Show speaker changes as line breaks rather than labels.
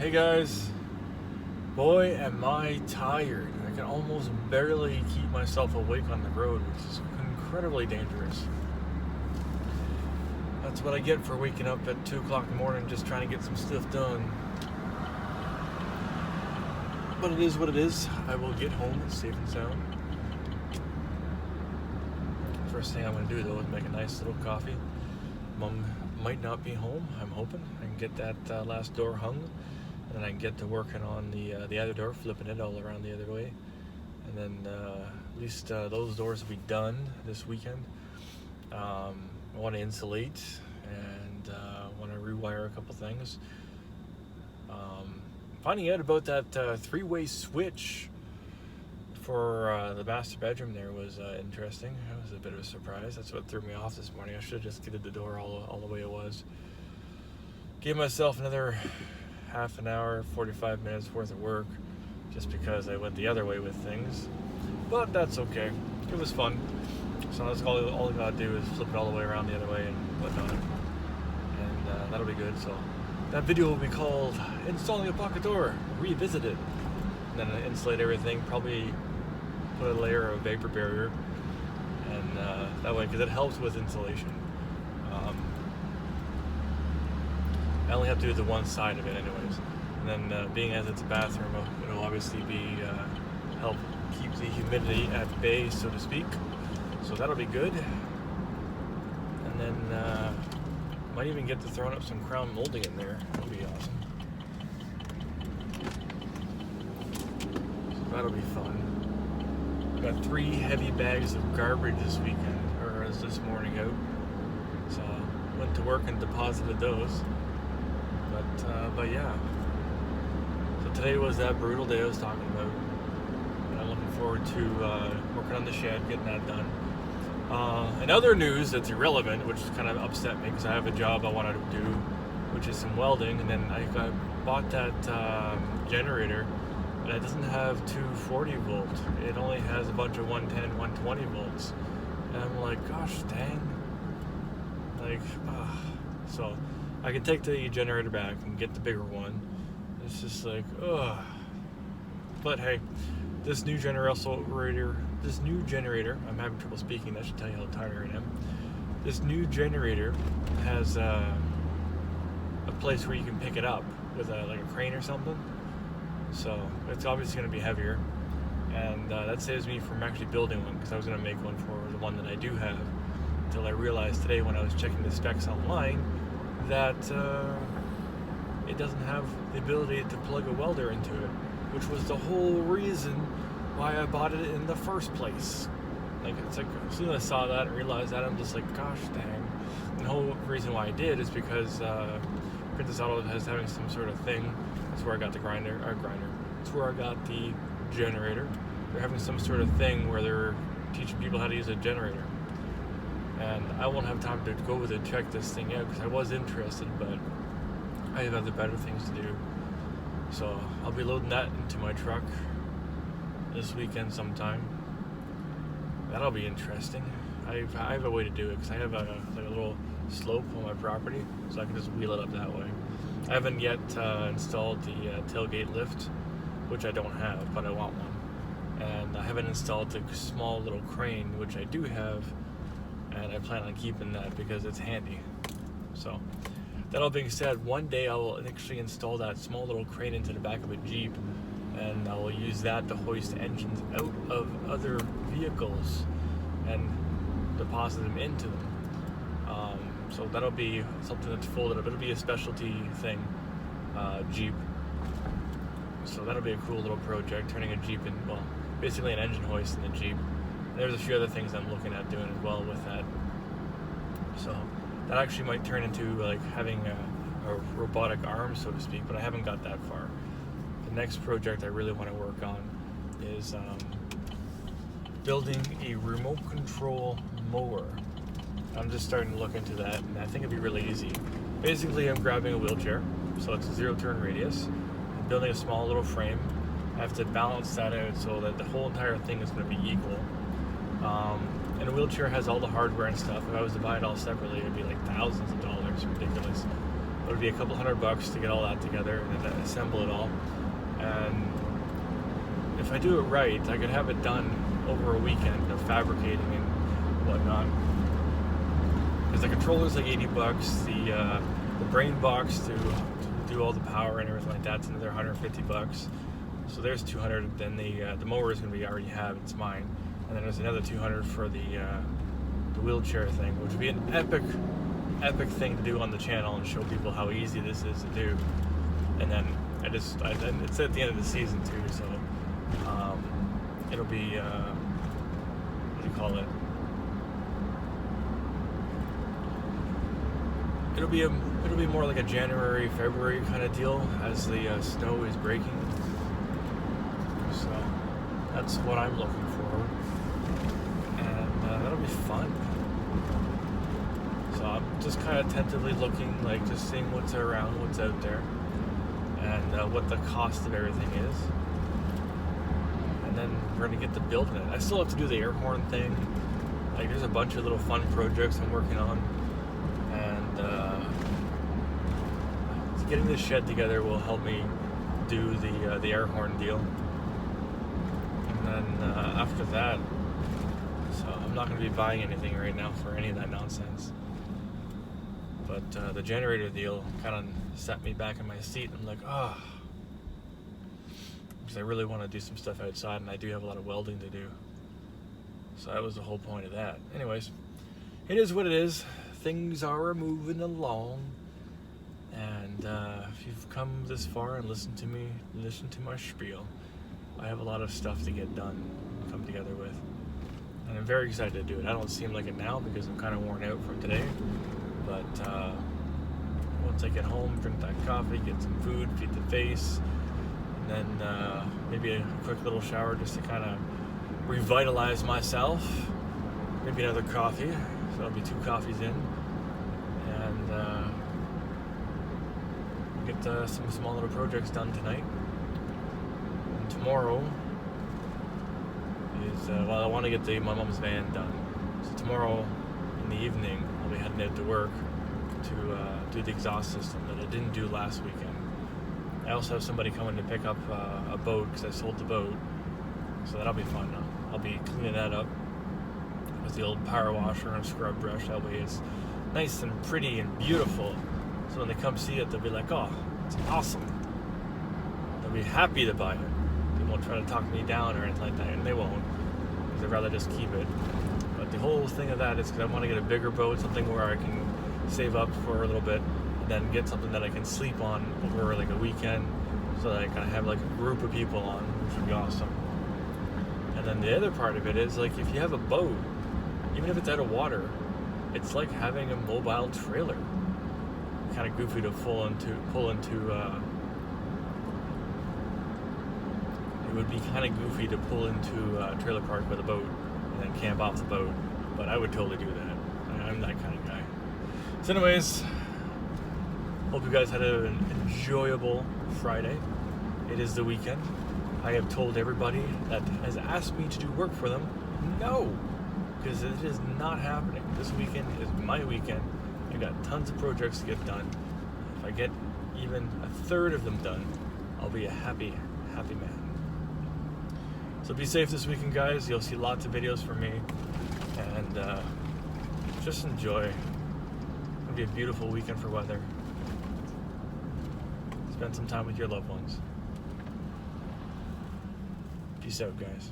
Hey guys, boy am I tired. I can almost barely keep myself awake on the road, which is incredibly dangerous. That's what I get for waking up at 2 o'clock in the morning just trying to get some stuff done. But it is what it is. I will get home safe and sound. First thing I'm going to do though is make a nice little coffee. Mom might not be home, I'm hoping. I can get that last door hung. And then I can get to working on the other door, flipping it all around the other way. And then at least those doors will be done this weekend. I want to insulate and want to rewire a couple things. Finding out about that three-way switch for the master bedroom there was interesting. It was a bit of a surprise. That's what threw me off this morning. I should have just given the door all the way it was. Gave myself another half an hour, 45 minutes worth of work just because I went the other way with things. But that's okay. It was fun. So that's all I gotta do is flip it all the way around the other way and whatnot. And that'll be good. So that video will be called Installing a Pocket Door Revisited. And then I insulate everything, probably put a layer of vapor barrier. And that way, because it helps with insulation. I only have to do the one side of it anyways. And then being as it's a bathroom, it'll obviously be help keep the humidity at bay, so to speak. So that'll be good. And then might even get to throw up some crown molding in there. That'll be awesome. So that'll be fun. Got 3 heavy bags of garbage this weekend, or this morning out. So went to work and deposited those. But yeah. So today was that brutal day I was talking about. And I'm looking forward to working on the shed, getting that done. In other news that's irrelevant, which kind of upset me because I have a job I wanted to do, which is some welding, and then I bought that generator, but it doesn't have 240 volt. It only has a bunch of 110, 120 volts. And I'm like, gosh dang. So I can take the generator back and get the bigger one. It's just like, ugh. But hey, this new generator, I'm having trouble speaking, that should tell you how tired I am. This new generator has a place where you can pick it up with like a crane or something. So it's obviously going to be heavier. And that saves me from actually building one, because I was going to make one for the one that I do have, until I realized today when I was checking the specs online that it doesn't have the ability to plug a welder into it, which was the whole reason why I bought it in the first place. It's like as soon as I saw that and realized that, I'm just like, gosh dang. And the whole reason why I did is because Princess Auto has having some sort of thing. That's where I got the grinder. That's where I got the generator. They're having some sort of thing where they're teaching people how to use a generator. And I won't have time to go with it, check this thing out, because I was interested, but I have other better things to do. So I'll be loading that into my truck this weekend sometime. That'll be interesting. I have a way to do it, because I have a little slope on my property, so I can just wheel it up that way. I haven't yet installed the tailgate lift, which I don't have, but I want one. And I haven't installed the small little crane, which I do have, and I plan on keeping that because it's handy. So that all being said, one day I will actually install that small little crane into the back of a Jeep, and I will use that to hoist engines out of other vehicles and deposit them into them. So that'll be something that's folded up. It'll be a specialty thing, Jeep. So that'll be a cool little project, turning a Jeep in, well, basically an engine hoist in the Jeep. And there's a few other things I'm looking at doing as well with that. So that actually might turn into like having a robotic arm, so to speak, but I haven't got that far. The next project I really want to work on is building a remote control mower. I'm just starting to look into that, and I think it'd be really easy. Basically, I'm grabbing a wheelchair, so it's a 0 turn radius. I'm building a small little frame. I have to balance that out so that the whole entire thing is going to be equal. And a wheelchair has all the hardware and stuff. If I was to buy it all separately, it'd be like thousands of dollars, ridiculous. would be a couple $100 to get all that together and then assemble it all. And if I do it right, I could have it done over a weekend of fabricating and whatnot. Because the controller's like $80, the brain box to do all the power and everything like that's another $150. So there's $200. Then the mower is going to be already have, it's mine. And then there's another $200 for the wheelchair thing, which would be an epic thing to do on the channel and show people how easy this is to do. And then it's at the end of the season too, so it'll be what do you call it? It'll be more like a January, February kind of deal as the snow is breaking. So that's what I'm looking for, and that'll be fun. So I'm just kind of tentatively looking, like just seeing what's around, what's out there, and what the cost of everything is. And then we're gonna get to building it. I still have to do the air horn thing. Like there's a bunch of little fun projects I'm working on, and getting this shed together will help me do the air horn deal. And then after that, so I'm not going to be buying anything right now for any of that nonsense. But the generator deal kind of set me back in my seat. I'm like, because I really want to do some stuff outside, and I do have a lot of welding to do. So that was the whole point of that. Anyways, it is what it is. Things are moving along. And if you've come this far and listened to me, listen to my spiel, I have a lot of stuff to get done, come together with. And I'm very excited to do it. I don't seem like it now because I'm kind of worn out from today. But once I get home, drink that coffee, get some food, feed the face, and then maybe a quick little shower just to kind of revitalize myself. Maybe another coffee, so that'll be 2 coffees in. And get some small little projects done tonight. And tomorrow is, I want to get my mom's van done. So tomorrow in the evening, I'll be heading out to work to do the exhaust system that I didn't do last weekend. I also have somebody coming to pick up a boat because I sold the boat. So that'll be fun. I'll be cleaning that up with the old power washer and scrub brush. That way it's nice and pretty and beautiful. So when they come see it, they'll be like, oh, it's awesome. They'll be happy to buy it. They won't try to talk me down or anything like that, and they won't, because they'd rather just keep it. But the whole thing of that is because I want to get a bigger boat, something where I can save up for a little bit, and then get something that I can sleep on over like a weekend, so that I kind of have like a group of people on, which would be awesome. And then the other part of it is, like, if you have a boat, even if it's out of water, it's like having a mobile trailer. Kind of goofy to pull into it would be kind of goofy to pull into a trailer park with a boat and then camp off the boat, but I would totally do that. I'm that kind of guy. So anyways, hope you guys had an enjoyable Friday. It is the weekend. I have told everybody that has asked me to do work for them, no, because it is not happening. This weekend is my weekend. I got tons of projects to get done. If I get even a third of them done, I'll be a happy man. So be safe this weekend, guys. You'll see lots of videos from me, and just enjoy. It'll be a beautiful weekend for weather. Spend some time with your loved ones. Peace out, guys.